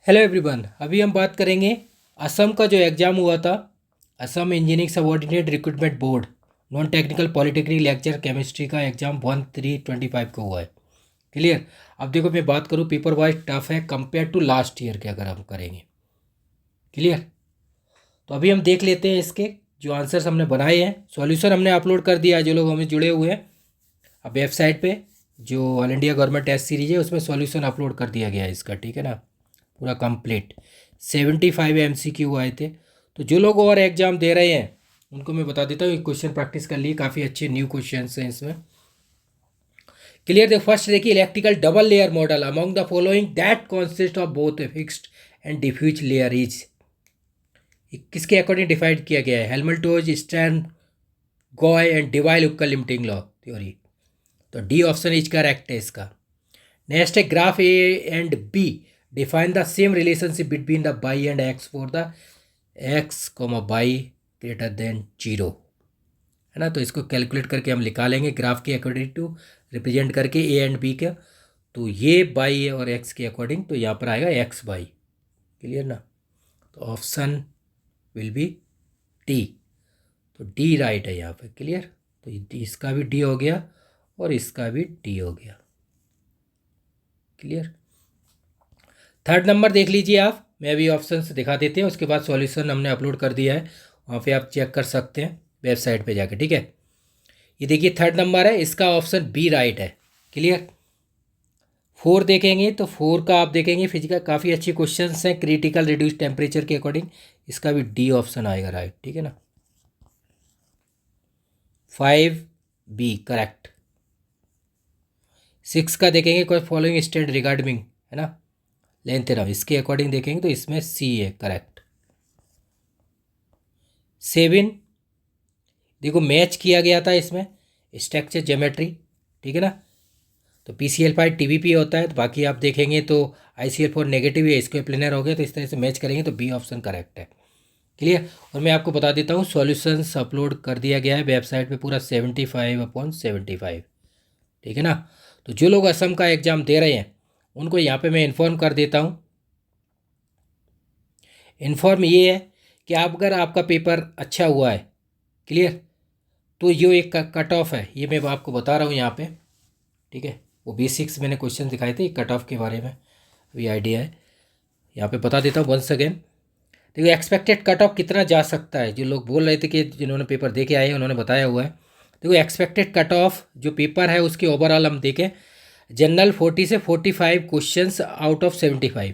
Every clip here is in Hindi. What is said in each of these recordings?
हेलो एवरीवन, अभी हम बात करेंगे असम का जो एग्ज़ाम हुआ था। Assam engineering subordinate recruitment board non technical polytechnic lecture chemistry का एग्ज़ाम 1/3/25 को हुआ है। क्लियर। अब देखो, मैं बात करूँ पेपर वाइज टफ है कंपेयर टू लास्ट ईयर के, अगर हम करेंगे। क्लियर। तो अभी हम देख लेते हैं इसके जो आंसर्स हमने बनाए हैं। सॉल्यूशन हमने अपलोड कर दिया है, जो लोग हमें जुड़े हुए हैं। अब वेबसाइट पे जो all India government test series है उसमें सॉल्यूशन अपलोड कर दिया गया है इसका, ठीक है ना, पूरा कंप्लीट। 75 MCQ आए थे। तो जो लोग और एग्ज़ाम दे रहे हैं उनको मैं बता देता हूँ, क्वेश्चन प्रैक्टिस कर लिए, काफ़ी अच्छे न्यू क्वेश्चन हैं इसमें। क्लियर। द फर्स्ट देखिए, electrical double layer model among the following that consist of both a fixed and diffuse layer is, किसके अकॉर्डिंग डिफाइंड किया गया है? Helmholtz, Stern, Gouy and Debye Huckel limiting law theory. तो डी ऑप्शन इज करेक्ट है इसका। नेक्स्ट है graph A and B define the same relationship between the y and x for the x comma y greater than 0, है ना। तो इसको कैलकुलेट करके हम निकालेंगे ग्राफ के अकॉर्डिंग टू रिप्रेजेंट करके ए एंड बी का। तो ये बाई है और एक्स के अकॉर्डिंग, तो यहाँ पर आएगा एक्स बाई। क्लियर ना। तो ऑप्शन विल बी डी। तो डी राइट है यहाँ पे। क्लियर। तो इसका भी डी हो गया और इसका भी डी हो गया। क्लियर। थर्ड नंबर देख लीजिए आप, मैं अभी ऑप्शन दिखा देते हैं, उसके बाद सॉल्यूशन हमने अपलोड कर दिया है, वहाँ पे आप चेक कर सकते हैं वेबसाइट पे जाके, ठीक है। ये देखिए थर्ड नंबर है, इसका ऑप्शन बी राइट है। क्लियर। 4 देखेंगे तो 4 का आप देखेंगे फिजिकल काफ़ी अच्छे क्वेश्चन हैं, क्रिटिकल रिड्यूस टेम्परेचर के अकॉर्डिंग, इसका भी डी ऑप्शन आएगा राइट, ठीक है ना। 5 बी करेक्ट। 6 का देखेंगे कोई फॉलोइंग स्टेट रिगार्डिंग, है ना, लेंथ एनफ, इसके अकॉर्डिंग देखेंगे तो इसमें सी है करेक्ट। 7 देखो मैच किया गया था इसमें स्ट्रक्चर ज्योमेट्री, ठीक है ना। तो PCL5 TVP होता है, तो बाकी आप देखेंगे तो ICL4 नेगेटिव है, इसको प्लेनर हो गया, तो इस तरह से मैच करेंगे तो बी ऑप्शन करेक्ट है। क्लियर। और मैं आपको बता देता हूँ सॉल्यूशंस अपलोड कर दिया गया है वेबसाइट पे पूरा 75/75, ठीक है ना। तो जो लोग असम का एग्ज़ाम दे रहे हैं उनको यहाँ पे मैं इन्फॉर्म कर देता हूँ। इन्फॉर्म ये है कि आप अगर आपका पेपर अच्छा हुआ है, क्लियर, तो जो एक कट ऑफ है ये मैं आपको बता रहा हूँ यहाँ पे, ठीक है। वो बेसिक्स मैंने क्वेश्चन दिखाए थे कट ऑफ के बारे में, अभी आइडिया है, यहाँ पे बता देता हूँ वंस अगेन। देखो एक्सपेक्टेड कट ऑफ कितना जा सकता है, जो लोग बोल रहे थे कि जिन्होंने पेपर दे के आए हैं उन्होंने बताया हुआ है। देखो एक्सपेक्टेड कट ऑफ जो पेपर है उसके ओवरऑल हम देखें, जनरल 40 से 45 क्वेश्चंस आउट ऑफ 75,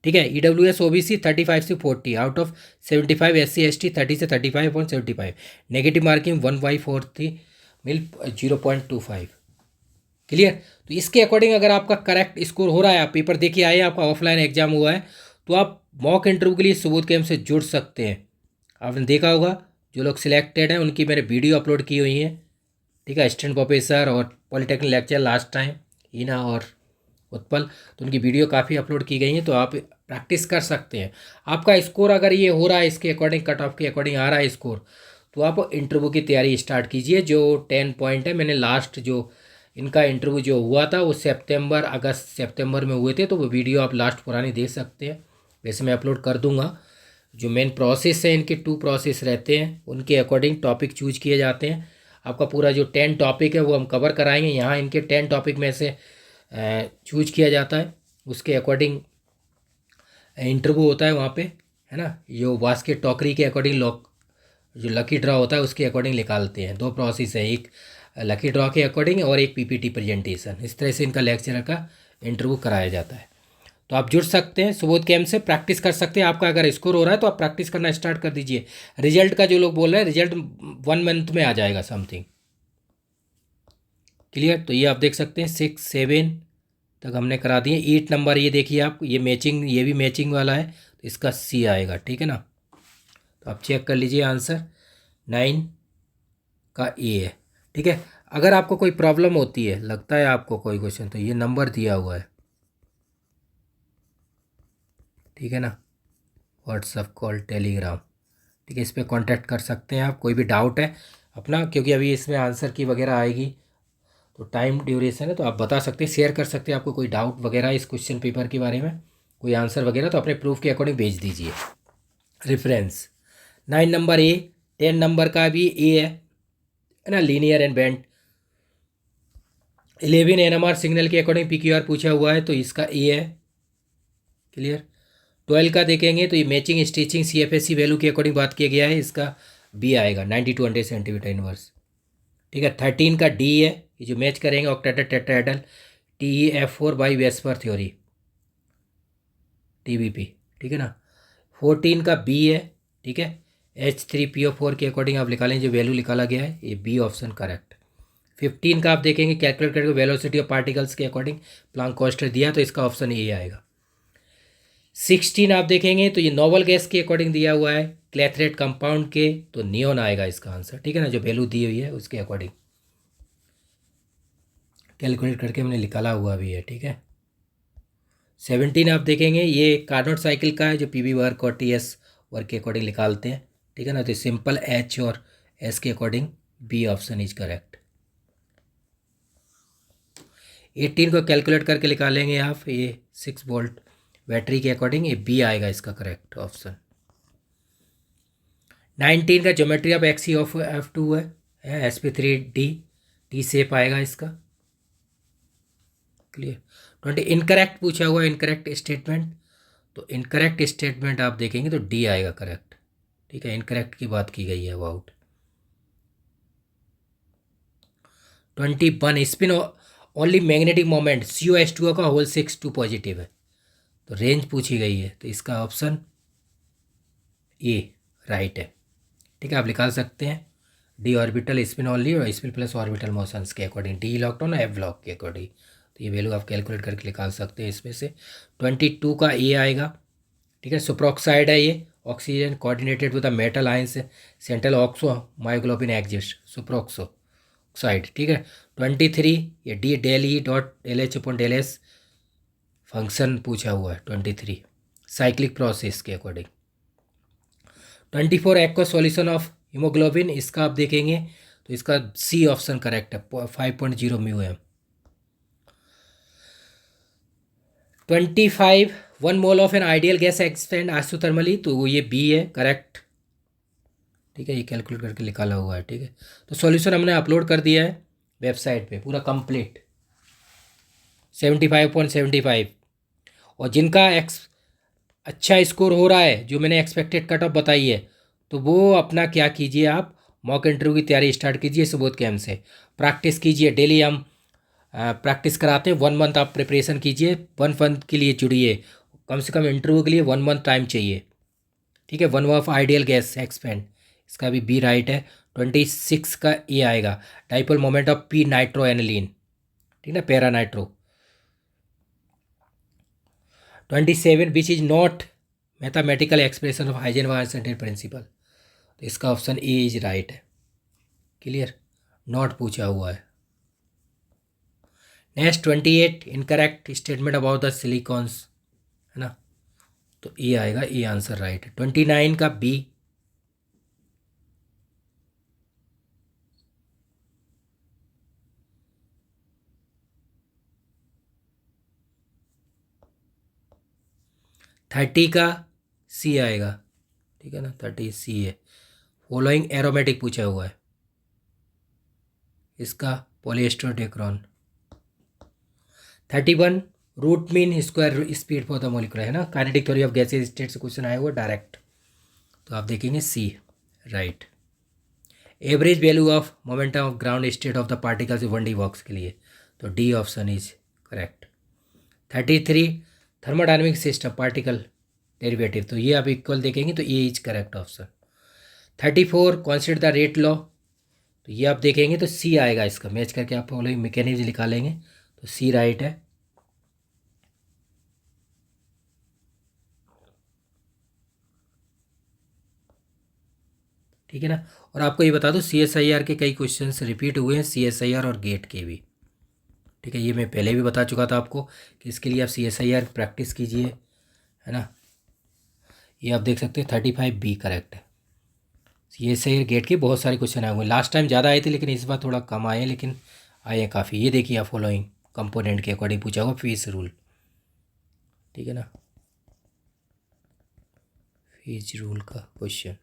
ठीक है। EWS OBC 35 से 40 आउट ऑफ 75, SC ST 30 से 35/75, नेगेटिव मार्किंग 1/4 थी, मिल 0.25। क्लियर। तो इसके अकॉर्डिंग अगर आपका करेक्ट स्कोर हो रहा है, आप पेपर दे के आए, आपका ऑफलाइन एग्जाम हुआ है, तो आप मॉक इंटरव्यू के लिए सुबोध कैंप से जुड़ सकते हैं। आपने देखा होगा जो लोग सिलेक्टेड हैं उनकी मैंने वीडियो अपलोड की हुई है, ठीक है। असिस्टेंट प्रोफेसर और पॉलिटेक्निक लेक्चर लास्ट टाइम ईना और उत्पल, तो उनकी वीडियो काफ़ी अपलोड की गई हैं, तो आप प्रैक्टिस कर सकते हैं। आपका स्कोर अगर ये हो रहा है इसके अकॉर्डिंग, कट ऑफ के अकॉर्डिंग आ रहा है स्कोर, तो आप इंटरव्यू की तैयारी स्टार्ट कीजिए। जो 10 पॉइंट है, मैंने लास्ट जो इनका इंटरव्यू जो हुआ था वो अगस्त सितंबर में हुए थे, तो वो वीडियो आप लास्ट पुरानी देख सकते हैं, वैसे मैं अपलोड कर दूंगा। जो मेन प्रोसेस है, इनके 2 प्रोसेस रहते हैं, उनके अकॉर्डिंग टॉपिक चूज किए जाते हैं। आपका पूरा जो 10 टॉपिक है वो हम कवर कराएंगे यहाँ, इनके 10 टॉपिक में से चूज किया जाता है, उसके अकॉर्डिंग इंटरव्यू होता है वहाँ पे, है ना। जो बास्केट टॉकरी के अकॉर्डिंग जो लकी ड्रॉ होता है उसके अकॉर्डिंग निकालते हैं। 2 प्रोसेस है, एक लकी ड्रॉ के अकॉर्डिंग और एक PPT प्रेजेंटेशन, इस तरह से इनका लेक्चरर का इंटरव्यू कराया जाता है। तो आप जुड़ सकते हैं सुबोध कैंप से, प्रैक्टिस कर सकते हैं। आपका अगर स्कोर हो रहा है तो आप प्रैक्टिस करना स्टार्ट कर दीजिए। रिजल्ट का जो लोग बोल रहे हैं, रिजल्ट 1 मंथ में आ जाएगा समथिंग। क्लियर। तो ये आप देख सकते हैं 6 7 तक हमने करा दिए। 8 नंबर ये देखिए आप, ये मैचिंग, ये भी मैचिंग वाला है, तो इसका सी आएगा, ठीक है ना। तो आप चेक कर लीजिए आंसर, 9 का ए है, ठीक है। अगर आपको कोई प्रॉब्लम होती है, लगता है आपको कोई क्वेश्चन, तो ये नंबर दिया हुआ है, ठीक है ना, व्हाट्सअप कॉल टेलीग्राम, ठीक है। इस पर कांटेक्ट कर सकते हैं आप, कोई भी डाउट है अपना, क्योंकि अभी इसमें आंसर की वगैरह आएगी तो टाइम ड्यूरेशन है, तो आप बता सकते हैं, शेयर कर सकते हैं आपको कोई डाउट वगैरह इस क्वेश्चन पेपर के बारे में, कोई आंसर वगैरह तो अपने प्रूफ के अकॉर्डिंग भेज दीजिए। रेफरेंस 9 नंबर ए, 10 नंबर का भी ए है ना, linear and bend. 11 NMR signal के अकॉर्डिंग PQR पूछा हुआ है तो इसका ए है। क्लियर। 12 का देखेंगे तो ये मैचिंग स्टिचिंग CFSC वैल्यू के अकॉर्डिंग बात किया गया है, इसका बी आएगा 90 to 100 सेंटीमीटर इनवर्स। ठीक है। 13 का डी है, ये जो मैच करेंगे ऑक्टेट्रा tetrahedral TeF4 by VSEPR theory TBP। ठीक है ना। 14 का बी है। ठीक है। H3PO4 के अकॉर्डिंग आप निकालें जो वैल्यू निकाला गया है, ये बी ऑप्शन करेक्ट। 15 का आप देखेंगे कैलकुलेट करके वेलोसिटी ऑफ पार्टिकल्स के अकॉर्डिंग प्लांक कांस्टेंट दिया तो इसका ऑप्शन ए आएगा। 16 आप देखेंगे तो ये नोबल गैस के अकॉर्डिंग दिया हुआ है, क्लेथरेट कंपाउंड के, तो नियोन आएगा इसका आंसर। ठीक है ना, जो वैल्यू दी हुई है उसके अकॉर्डिंग कैलकुलेट करके हमने निकाला हुआ भी है। ठीक है। 17 आप देखेंगे ये कार्नोट साइकिल का है जो PV वर्क और TS वर्क के अकॉर्डिंग निकालते हैं। ठीक है ना, तो सिंपल H और S के according B option is correct. 18 को कैलकुलेट करके निकालेंगे आप, ये 6 वोल्ट बैटरी के अकॉर्डिंग, ये बी आएगा इसका करेक्ट ऑप्शन। 19 का geometry of XC of F2 है sp3d, टी शेप आएगा इसका। क्लियर। 20 इनकरेक्ट पूछा हुआ है, इनकरेक्ट स्टेटमेंट, तो इनकरेक्ट स्टेटमेंट आप देखेंगे तो डी आएगा करेक्ट। ठीक है, इनकरेक्ट की बात की गई है about. 21 spin only magnetic moment COH2 का होल 6 2 पॉजिटिव है, तो रेंज पूछी गई है तो इसका ऑप्शन ए राइट है। ठीक है, आप निकाल सकते हैं डी ऑर्बिटल स्पिन ओनली और स्पिन प्लस ऑर्बिटल मोशंस के अकॉर्डिंग, डी इलेक्ट्रॉन और एफ ब्लॉक के अकॉर्डिंग, तो ये वैल्यू आप कैलकुलेट करके निकाल सकते हैं इसमें से। 22 का ए आएगा। ठीक है, सुपरऑक्साइड है ये, oxygen coordinated with the metal ions central oxo myoglobin exist, superoxide. ठीक है। 23 ये D del E dot LH/LS function पूछा हुआ है 23 साइक्लिक प्रोसेस के according. 24 aqua solution of haemoglobin, इसका आप देखेंगे तो इसका सी ऑप्शन करेक्ट है 5.0 μm। 25 1 mole of an ideal gas expand isothermally, तो ये बी है करेक्ट। ठीक है, ये कैलकुलेट करके निकाला हुआ है। ठीक है, तो सॉल्यूशन हमने अपलोड कर दिया है वेबसाइट पे पूरा कंप्लीट 75.75, और जिनका अच्छा स्कोर हो रहा है जो मैंने एक्सपेक्टेड कट ऑफ बताई है, तो वो अपना क्या कीजिए, आप मॉक इंटरव्यू की तैयारी स्टार्ट कीजिए सुबोध कैंप से, प्रैक्टिस कीजिए डेली। हम प्रैक्टिस कराते हैं, 1 मंथ आप प्रिपरेशन कीजिए, 1 मंथ के लिए जुड़िए, कम से कम इंटरव्यू के लिए 1 मंथ टाइम चाहिए। ठीक है। 1 ऑफ आइडियल गैस एक्सपेंड, इसका भी बी राइट है। 26 का ए आएगा, dipole moment of p nitro aniline. ठीक है, para nitro. 27 which is not mathematical expression of Heisenberg principle, तो इसका ऑप्शन ए इज राइट है। क्लियर, नॉट पूछा हुआ है। Next 28 incorrect statement about the silicones, है ना, तो ए आएगा, ए आंसर राइट है। 29 का बी। थर्टी का सी आएगा। ठीक है ना, 30 सी है। फॉलोइंग एरोमेटिक पूछा हुआ है, इसका polyester Dacron. 31 root mean square speed for the molecule, है ना, kinetic theory of gases state से क्वेश्चन आया हुआ डायरेक्ट, तो आप देखेंगे C right. Average value of momentum of ground state of the particles 1D box के लिए, तो D option is correct. 33 thermodynamic system particle derivative, तो ये आप इक्वल देखेंगे तो ये is correct option. 34 consider the rate law, तो ये आप देखेंगे तो सी आएगा, इसका मैच करके आप फॉलोइंग मैकेनिज्म निकालेंगे तो सी राइट है। ठीक है ना, और आपको ये बता दूं CSIR के कई क्वेश्चंस रिपीट हुए हैं, CSIR और गेट के भी। ठीक है, ये मैं पहले भी बता चुका था आपको कि इसके लिए आप CSIR प्रैक्टिस कीजिए, है ना। ये आप देख सकते हैं 35 बी करेक्ट है। CSIR गेट के बहुत सारे क्वेश्चन आए हुए हैं, लास्ट टाइम ज़्यादा आए थे लेकिन इस बार थोड़ा कम आए हैं, लेकिन आए हैं काफ़ी। ये देखिए आप फॉलोइंग कंपोनेंट के अकॉर्डिंग पूछा होगा फीस रूल। ठीक है ना, फेज रूल का क्वेश्चन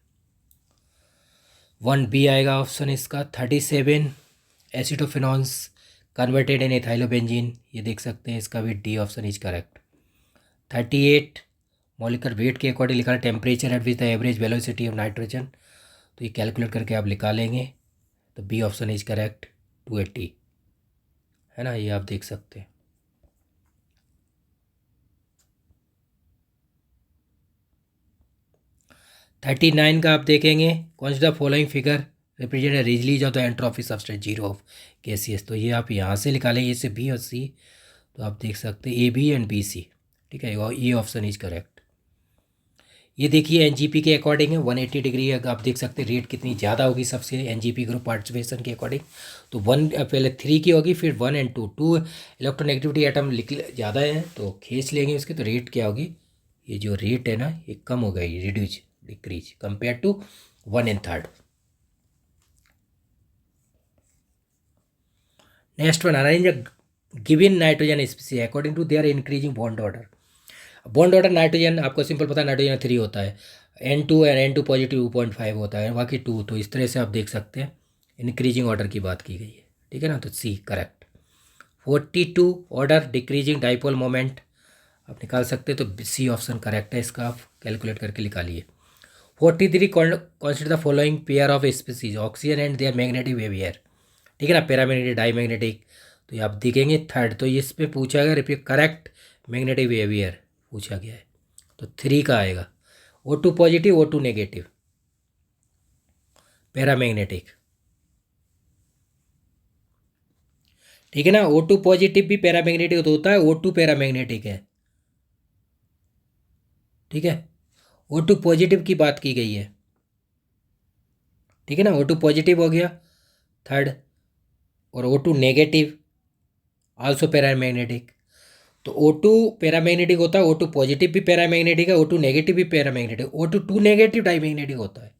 1B आएगा ऑप्शन इसका। 37 एसिटोफिनॉन्स कन्वर्टेड इन एथाइलोबेंजीन, ये देख सकते हैं, इसका भी D option is correct. 38 molecular weight के अकॉर्डिंग लिखा है temperature at which the average velocity of nitrogen, तो ये कैलकुलेट करके आप निकालेंगे तो बी ऑप्शन इज करेक्ट 280, है ना, ये आप देख सकते हैं। 39 का आप देखेंगे कौन सा following figure represent release of the entropy substance zero of KCS, तो ये आप यहाँ से निकालेंगे, इससे बी और सी, तो आप देख सकते हैं A B and B C, ठीक है, और ये ऑप्शन इज करेक्ट। ये देखिए एनजीपी के अकॉर्डिंग है 180 डिग्री, आप देख सकते हैं रेट कितनी ज़्यादा होगी सबसे एनजीपी ग्रुप पार्टिसिपेशन के अकॉर्डिंग, तो 1 पहले 3 की होगी, फिर 1 एंड 2 इलेक्ट्रोनेगेटिविटी एटम ज़्यादा है तो खींच लेंगे उसके, तो रेट क्या होगी, ये जो रेट है ना ये कम हो गई, reduce decrease compare to 1 and 3। Next one arrange given nitrogen species according to their increasing bond order. Bond order nitrogen आपको सिंपल पता है, नाइट्रोजन 3 होता है, N2 पॉजिटिव 2.5 होता है, बाकी 2, तो इस तरह से आप देख सकते हैं इंक्रीजिंग ऑर्डर की बात की गई है, ठीक है ना, तो C correct. 42 order decreasing dipole moment आप निकाल सकते हैं, तो सी ऑप्शन करेक्ट है, इसका आप कैलकुलेट करके निकालिए। 43 consider the following pair of species oxygen and their magnetic behaviour, ठीक है ना, पैरामैग्नेटिक डाईमैग्नेटिक, तो ये आप देखेंगे थर्ड, तो इस पे पूछा गया रिपीट करेक्ट मैग्नेटिक बिहेवियर पूछा गया है, तो 3 का आएगा। O2 positive O2 negative paramagnetic, ठीक है ना, O2 पॉजिटिव भी पैरामैग्नेटिक होता है, O2 पैरामैग्नेटिक है, ठीक है, O2 पॉजिटिव की बात की गई है, ठीक है ना, O2 पॉजिटिव हो गया थर्ड, और O2 नेगेटिव आल्सो पैरामैग्नेटिक, तो O2 पैरामैग्नेटिक होता है, O2 पॉजिटिव भी पैरामैग्नेटिक है, O2 नेगेटिव भी पैरामैग्नेटिक, O2 2 नेगेटिव डाईमैग्नेटिक होता है,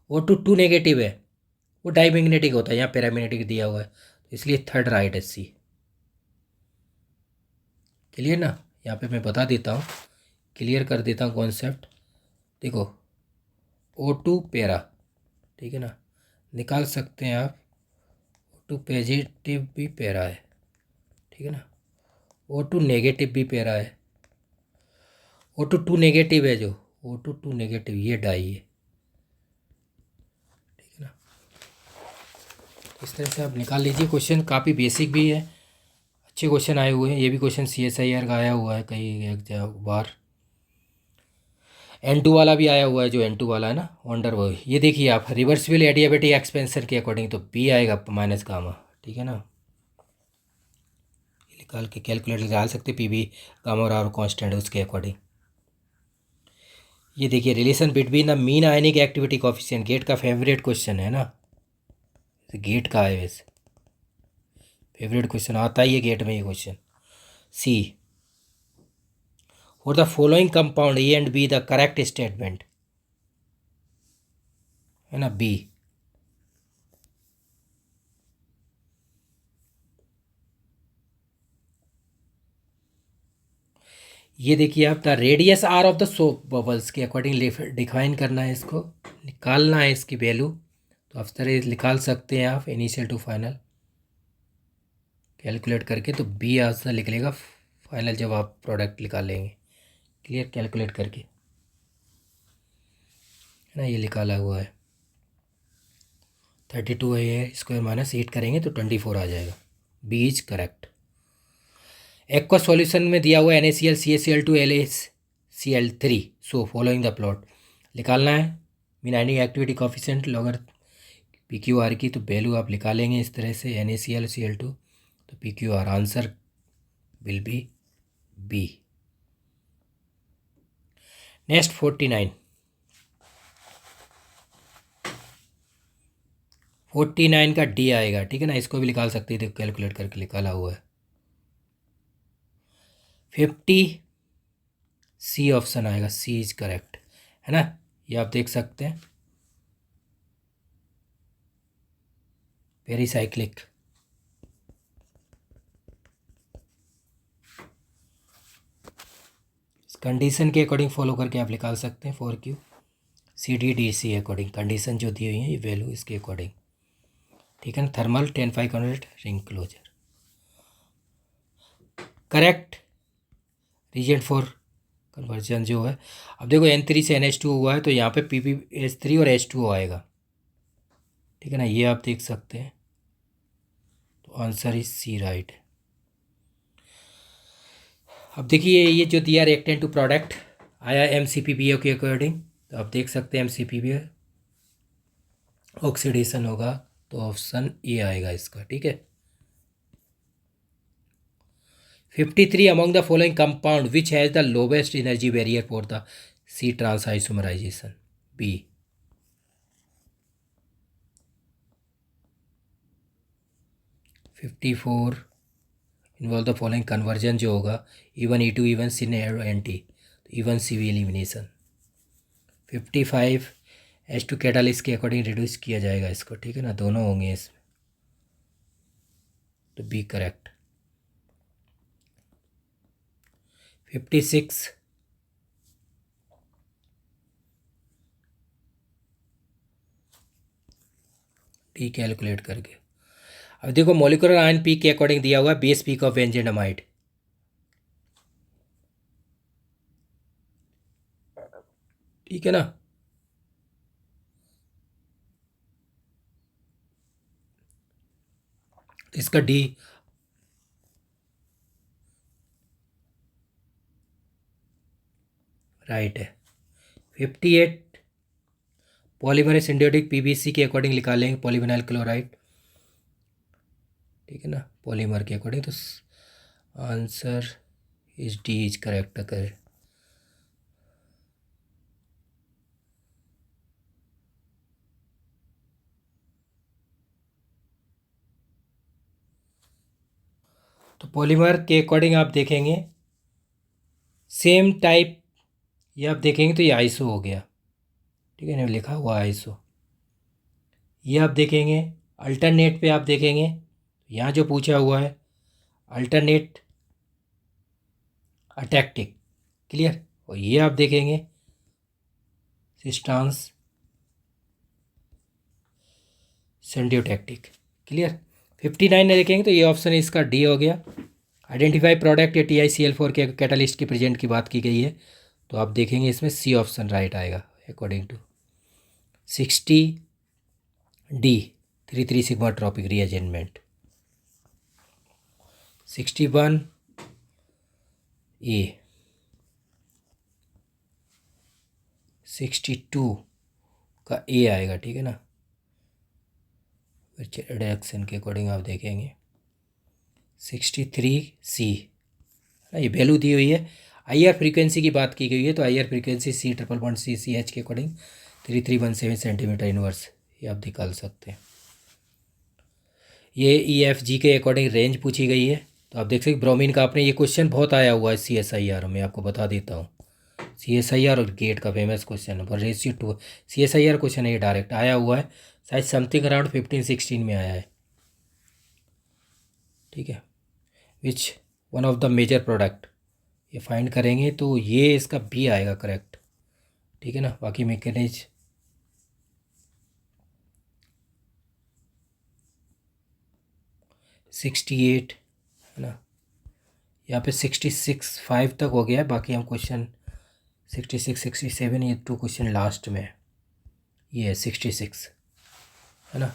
O2 2 नेगेटिव है वो डाईमैग्नेटिक होता है, यहाँ पैरामैग्नेटिक दिया हुआ है, तो इसलिए थर्ड राइट है सी। क्लियर ना, यहाँ पे मैं बता देता हूँ, क्लियर कर देता हूँ कॉन्सेप्ट, देखो O2 पैरा, ठीक है ना, निकाल सकते हैं आप, O2 पॉजिटिव भी पैरा है, ठीक है ना, O2 नेगेटिव भी पैरा है, O2 2 नेगेटिव है, जो O2 2 नेगेटिव ये डाई है, ठीक है ना, इस तरह से आप निकाल लीजिए। क्वेश्चन काफ़ी बेसिक भी है, अच्छे क्वेश्चन आए हुए हैं, ये भी क्वेश्चन CSIR का आया हुआ है कई एक बार, N2 वाला भी आया हुआ है, जो N2 वाला है ना वंडर वो, ये देखिए आप रिवर्सिबल एडियाबेटिक एक्सपेंशन के अकॉर्डिंग, तो बी आएगा माइनस गामा, ठीक है ना, निकाल के कैलकुलेट निकाल सकते PV गामा और आर कॉन्स्टेंट उसके अकॉर्डिंग। ये देखिए relation between the mean ionic activity coefficient, GATE का फेवरेट क्वेश्चन है ना, गेट का है वैसे फेवरेट क्वेश्चन आता ही है गेट में ये question. C for the following compound A and B the correct statement, है ना, बी, ये देखिए आप the radius R of the soap bubbles के अकॉर्डिंग डिफाइन करना है, इसको निकालना है इसकी वैल्यू, तो आप तरह निकाल सकते हैं आप इनिशियल टू फाइनल कैलकुलेट करके, तो बी आंसर निकलेगा फाइनल जब आप प्रोडक्ट निकालेंगे, क्लियर, कैलकुलेट करके, है ना, ये निकाला हुआ है 32 है, ये स्क्वायर माइनस 8 करेंगे तो 24 आ जाएगा, B is correct. Aqua solution में दिया हुआ NaCl CaCl2 LaCl3, so following the plot निकालना है mean ionic activity coefficient logger PQR की, तो वैल्यू आप निकालेंगे इस तरह से NaCl Cl2, तो PQR answer will be B. Next 49 का डी आएगा, ठीक है ना, इसको भी निकाल सकते हैं, देखो कैलकुलेट करके निकाला हुआ है। 50 सी ऑप्शन आएगा, सी इज करेक्ट, है ना, ये आप देख सकते हैं पेरीसाइक्लिक, कंडीशन के अकॉर्डिंग फॉलो करके आप निकाल सकते हैं 4Q। CDDC अकॉर्डिंग कंडीशन जो दी हुई है ये वैल्यू इसके अकॉर्डिंग, ठीक है ना। Thermal 10,500 ring closure, correct reason for conversion जो है। अब देखो N3 से NH2 हुआ है तो यहाँ पे PbH3 और H2O आएगा, ठीक है ना, ये आप देख सकते हैं। तो आंसर इज सी राइट। अब देखिए ये जो दिया रिएक्टेंट टू प्रोडक्ट आया MCPBO के अकॉर्डिंग, तो आप देख सकते हैं MCPBO ऑक्सीडेशन होगा तो ऑप्शन ए आएगा इसका, ठीक है। 53 among the following compound which has the lowest energy barrier for the cis trans isomerisation, B. 54 involve the following conversion जो होगा E1 E2 E1 C NT, तो E1 CV elimination. 55 H2 catalyst के अकॉर्डिंग रिड्यूस किया जाएगा इसको, ठीक है ना, दोनों होंगे इसमें, तो बी करेक्ट। 56 डी कैलकुलेट करके। अब देखो मॉलिक्यूलर आयन पीक के अकॉर्डिंग दिया हुआ है बेस पीक ऑफ बेंजेनामाइड, ठीक है ना। इसका डी राइट है। 58 पॉलीमर सिंथेटिक PBC के अकॉर्डिंग निकालेंगे पॉलीविनाइल क्लोराइड, ठीक है ना, पॉलीमर के अकॉर्डिंग, तो answer is D is correct कर। तो पॉलीमर के अकॉर्डिंग आप देखेंगे सेम टाइप, ये आप देखेंगे तो ये आइसो हो गया, ठीक है ना, लिखा हुआ आइसो। ये आप देखेंगे अल्टरनेट पे, आप देखेंगे यहाँ जो पूछा हुआ है अल्टरनेट अटैक्टिक, क्लियर। और ये आप देखेंगे सिस्टांस सेंडियोटैक्टिक, क्लियर। 59 देखेंगे तो ये ऑप्शन इसका डी हो गया। आइडेंटिफाई प्रोडक्ट या TiCl4 के कैटालिस्ट की प्रेजेंट की बात की गई है, तो आप देखेंगे इसमें सी ऑप्शन राइट आएगा according to 60 D 3,3 sigmatropic rearrangement. 61 A 62 का ए आएगा, ठीक है ना। रिडक्शन के अकॉर्डिंग आप देखेंगे 63 सी, ये वैल्यू दी हुई है। IR फ्रीक्वेंसी की बात की गई है, तो IR फ्रीक्वेंसी C/1.CCH के अकॉर्डिंग 3317 सेंटीमीटर इनवर्स, ये आप निकाल सकते हैं। ये EFG के अकॉर्डिंग रेंज पूछी गई है, तो आप देख सकते ब्रोमीन का, आपने ये क्वेश्चन बहुत आया हुआ है CSIR में, आपको बता देता हूँ। CSIR और गेट का फेमस क्वेश्चन है, पर रेशियो टू CSIR क्वेश्चन है, ये डायरेक्ट आया हुआ है, शायद समथिंग अराउंड 15-16 में आया है, ठीक है। Which one of the major product, ये फाइंड करेंगे तो ये इसका बी आएगा करेक्ट, ठीक है ना। बाकी मैकेनिज 68 है ना, यहाँ पे 66-5 तक हो गया है, बाकी हम क्वेश्चन 66-67 ये 2 क्वेश्चन लास्ट में है, ये है 66 है ना।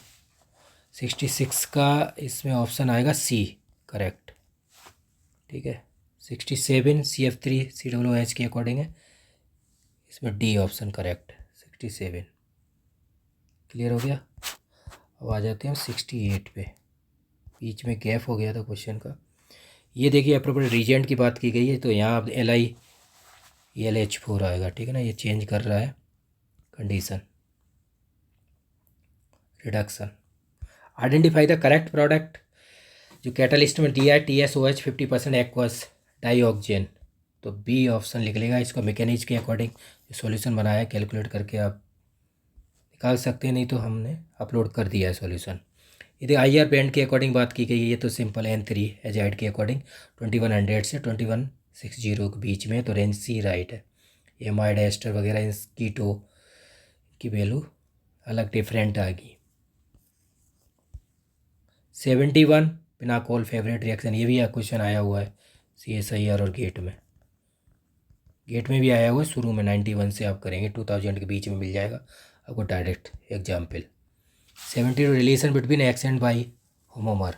66 का इसमें ऑप्शन आएगा सी करेक्ट, ठीक है। 67 CF3 COOH के अकॉर्डिंग है, इसमें डी ऑप्शन करेक्ट 67, क्लियर हो गया। अब आ जाते हैं 68 पे, बीच में गैप हो गया था क्वेश्चन का। ये देखिए अप्रोप्रिएट रीजेंट की बात की गई है, तो यहाँ अब LiLH4 आएगा, ठीक है ना, ये चेंज कर रहा है condition reduction. Identify the correct product, जो कैटालिस्ट में दिया है TSOH 50% एक्वस डाईऑक्जेन, तो बी ऑप्शन लिख लेगा इसको। मैकेनिज के अकॉर्डिंग सॉल्यूशन बनाया है, कैलकुलेट करके आप निकाल सकते हैं, नहीं तो हमने अपलोड कर दिया है सॉल्यूशन। यदि IR बैंड के अकॉर्डिंग बात की गई है, ये तो सिंपल N3 एजाइड के अकॉर्डिंग 2100 से 2160 के बीच में, तो रेंज सी राइट है। एमाइड एस्टर वगैरह कीटो की वैल्यू अलग डिफरेंट आएगी। 71 पिनाकोल फेवरेट रिएक्शन, ये भी क्वेश्चन आया हुआ है CSIR और गेट में भी आया हुआ है शुरू में। 91 से आप करेंगे 2000 के बीच में मिल जाएगा आपको direct example. 72 relation between X and Y homomer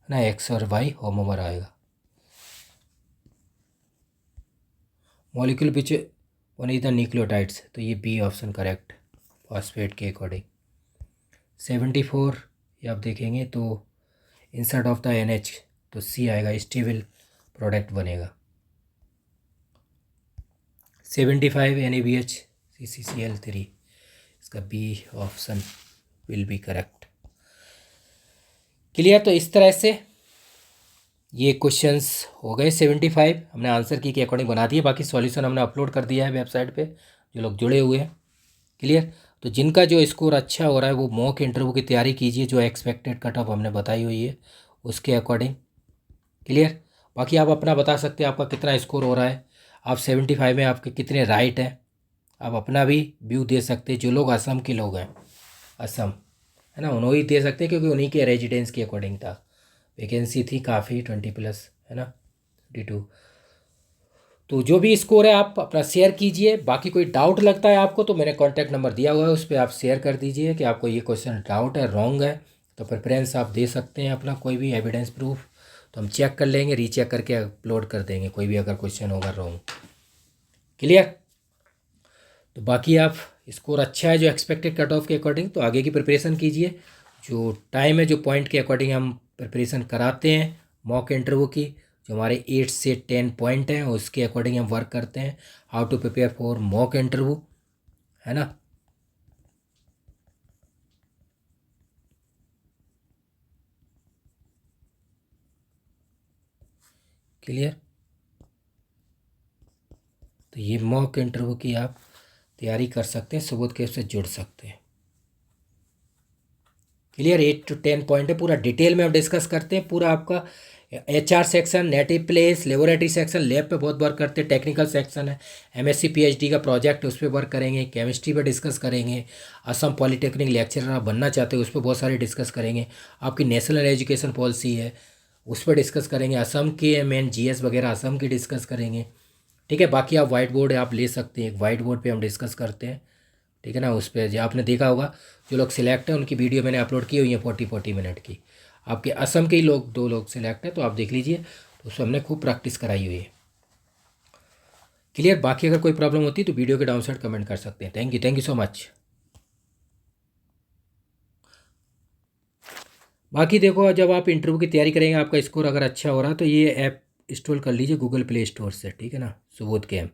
ना, एक्स और वाई होमोमर आएगा। Molecule which one is the nucleotides, तो ये बी ऑप्शन करेक्ट फॉस्फेट के अकॉर्डिंग। 74 ये आप देखेंगे तो इंसर्ट ऑफ द NH, तो सी आएगा, स्टेबल प्रोडक्ट बनेगा। 75 NaBH CCCl3, इसका B option will be correct. Clear. तो इस तरह से ये क्वेश्चंस हो गए 75, हमने आंसर की के अकॉर्डिंग बना दिए। बाकी सॉल्यूशन हमने अपलोड कर दिया है वेबसाइट पे, जो लोग जुड़े हुए हैं। क्लियर। तो जिनका जो स्कोर अच्छा हो रहा है वो मॉक इंटरव्यू की तैयारी कीजिए, जो एक्सपेक्टेड कट ऑफ हमने बताई हुई है उसके अकॉर्डिंग। क्लियर। बाकी आप अपना बता सकते हैं आपका कितना स्कोर हो रहा है, आप 75 में आपके कितने राइट हैं, आप अपना भी व्यू दे सकते हैं। जो लोग असम के लोग हैं, असम है ना, उन्होंने ही दे सकते हैं क्योंकि उन्हीं के रेजिडेंस के अकॉर्डिंग था। वैकेंसी थी काफ़ी 20+ है ना, 22। तो जो भी स्कोर है आप अपना शेयर कीजिए। बाकी कोई डाउट लगता है आपको तो मैंने कॉन्टैक्ट नंबर दिया हुआ है, उस पर आप शेयर कर दीजिए कि आपको ये क्वेश्चन डाउट है, रॉन्ग है, तो प्रेफरेंस आप दे सकते हैं अपना कोई भी एविडेंस प्रूफ, तो हम चेक कर लेंगे, रीचेक करके अपलोड कर देंगे कोई भी अगर क्वेश्चन होगा रॉन्ग। क्लियर। तो बाकी आप स्कोर अच्छा है जो एक्सपेक्टेड कट ऑफ के अकॉर्डिंग, तो आगे की प्रिपरेशन कीजिए। जो टाइम है जो पॉइंट के अकॉर्डिंग हम प्रिपरेशन कराते हैं मॉक इंटरव्यू की, जो हमारे 8 से 10 पॉइंट हैं उसके अकॉर्डिंग हम वर्क करते हैं। How to prepare for mock interview, है ना। क्लियर। तो ये मॉक इंटरव्यू की आप तैयारी कर सकते हैं, सुबोध कैब से जुड़ सकते हैं। क्लियर। 8 to 10 पॉइंट है, पूरा डिटेल में हम डिस्कस करते हैं। पूरा आपका HR section, native place, laboratory section, lab पे बहुत वर्क करते हैं, टेक्निकल सेक्शन है, MSc PhD का प्रोजेक्ट उस पर वर्क करेंगे, केमिस्ट्री पे डिस्कस करेंगे, असम पॉलीटेक्निक लेक्चरर आप बनना चाहते हो उस पर बहुत सारे डिस्कस करेंगे। आपकी नेशनल एजुकेशन पॉलिसी है उस पर डिस्कस करेंगे, असम के मेन GS वगैरह असम की डिस्कस करेंगे। ठीक है। बाकी आप वाइट बोर्ड आप ले सकते हैं, एक वाइट बोर्ड पर हम डिस्कस करते हैं, ठीक है ना। उस पर जो आपने देखा होगा जो लोग सिलेक्ट हैं उनकी वीडियो मैंने अपलोड की हुई है 40 मिनट की। आपके असम के ही लोग 2 लोग सिलेक्ट हैं तो आप देख लीजिए, तो उसमें हमने खूब प्रैक्टिस कराई हुई है। क्लियर। बाकी अगर कोई प्रॉब्लम होती है तो वीडियो के डाउन साइड कमेंट कर सकते हैं। Thank you so much. बाकी देखो जब आप इंटरव्यू की तैयारी करेंगे आपका स्कोर अगर अच्छा हो रहा है तो ये ऐप इंस्टॉल कर लीजिए गूगल प्ले स्टोर से, ठीक है ना, सुबोध कैम्प।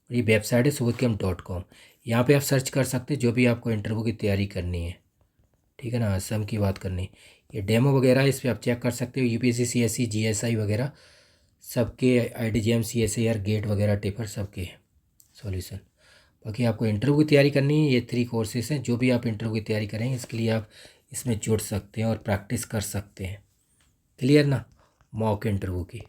ये वेबसाइट है subothcamp.com, यहाँ पे आप सर्च कर सकते हैं जो भी आपको इंटरव्यू की तैयारी करनी है, ठीक है ना। असम की बात करनी, ये डेमो वगैरह इस पर आप चेक कर सकते हो। UPSC CSE GSI वगैरह सबके, IDGM CSIR गेट वगैरह टेपर सबके सॉल्यूशन। बाकी आपको इंटरव्यू की तैयारी करनी है, ये 3 कोर्सेज हैं। जो भी आप इंटरव्यू की तैयारी करेंगे इसके लिए आप इसमें जुड़ सकते हैं और प्रैक्टिस कर सकते हैं। क्लियर ना। मॉक इंटरव्यू की,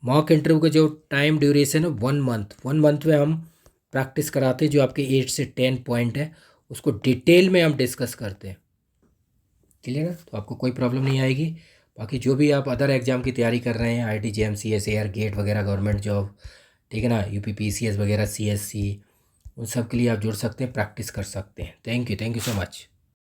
मॉक इंटरव्यू का जो टाइम ड्यूरेशन है 1 मंथ में हम प्रैक्टिस कराते हैं। जो आपके 8 से 10 पॉइंट है उसको डिटेल में हम डिस्कस करते हैं। क्लियर है। तो आपको कोई प्रॉब्लम नहीं आएगी। बाकी जो भी आप अदर एग्ज़ाम की तैयारी कर रहे हैं IDGM CSIR गेट वगैरह गवर्नमेंट जॉब, ठीक है ना, UPPCS वगैरह CSC, उन सब के लिए आप जुड़ सकते हैं, प्रैक्टिस कर सकते हैं। Thank you so much.